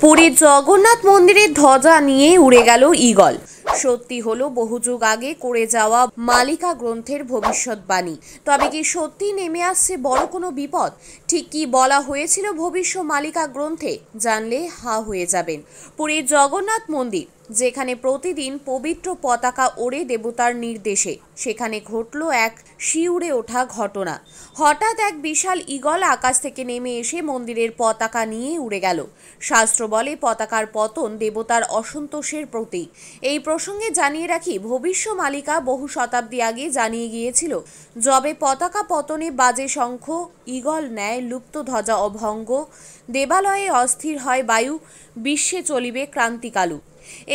পুরীর জগন্নাথ মন্দিরের ধ্বজা নিয়ে উড়ে গেল ঈগল। সত্যি হলো বহু যুগ আগে করে যাওয়া মালিকা গ্রন্থের ভবিষ্যৎবাণী। তবে কি সত্যি নেমে আসছে বড় কোনো বিপদ? ঠিক কি বলা হয়েছিল ভবিষ্য মালিকা গ্রন্থে? জানলে হা হয়ে যাবেন। পুরীর জগন্নাথ মন্দির, যেখানে প্রতিদিন পবিত্র পতাকা ওড়ে দেবতার নির্দেশে, সেখানে ঘটল এক শিউরে ওঠা ঘটনা। হঠাৎ এক বিশাল ঈগল আকাশ থেকে নেমে এসে মন্দিরের পতাকা নিয়ে উড়ে গেল। শাস্ত্র বলে পতাকার পতন দেবতার অসন্তোষের প্রতীক। এই প্রসঙ্গে জানিয়ে রাখি, ভবিষ্য মালিকা বহু শতাব্দী আগে জানিয়ে গিয়েছিল, যবে পতাকা পতনে বাজে শঙ্খ, ঈগল ন্যায় লুপ্ত ধ্বজা অভঙ্গ, দেবালয়ে অস্থির হয় বায়ু, বিশ্বে চলিবে ক্রান্তিকালু।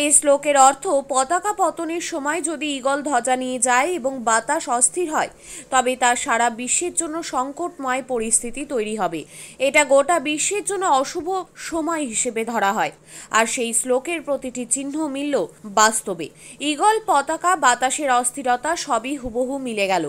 এই শ্লোকের অর্থ, পতাকা পতনের সময় যদি ঈগল ধ্বজা নিয়ে যায় এবং বাতাস অস্থির হয়, তবে তা সারা বিশ্বের জন্য সংকটময় পরিস্থিতি তৈরি হবে। এটা গোটা বিশ্বের জন্য অশুভ সময় হিসেবে ধরা হয়। আর সেই শ্লোকের প্রতিটি চিহ্ন মিলল বাস্তবে। ঈগল, পতাকা, বাতাসের অস্থিরতা সবই হুবহু মিলে গেল।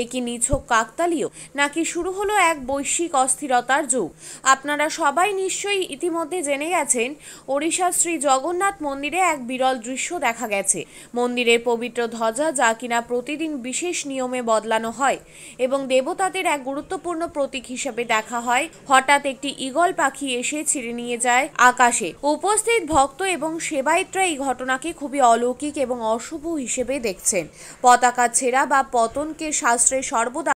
এ কি নিছক কাকতালীয়, নাকি শুরু হলো এক বৈশ্বিক অস্থিরতার যুগ? আপনারা সবাই নিশ্চয়ই ইতিমধ্যে জেনে গেছেন, ওড়িশার শ্রী জগন্নাথ মন্দিরে এক বিরল দৃশ্য দেখা গেছে। মন্দিরের পবিত্র ধ্বজা, যা কিনা প্রতিদিন বিশেষ নিয়মে বদলানো হয় এবং দেবতাদের এক গুরুত্বপূর্ণ প্রতীক হিসেবে দেখা হয়, হঠাৎ একটি ঈগল পাখি এসে ছিঁড়ে নিয়ে যায় আকাশে। উপস্থিত ভক্ত এবং সেবায়েতরা এই ঘটনাকে খুবই অলৌকিক এবং অশুভ হিসেবে দেখছেন। পতাকা ছেঁড়া বা পতনকে শাস্ত্রে সর্বদা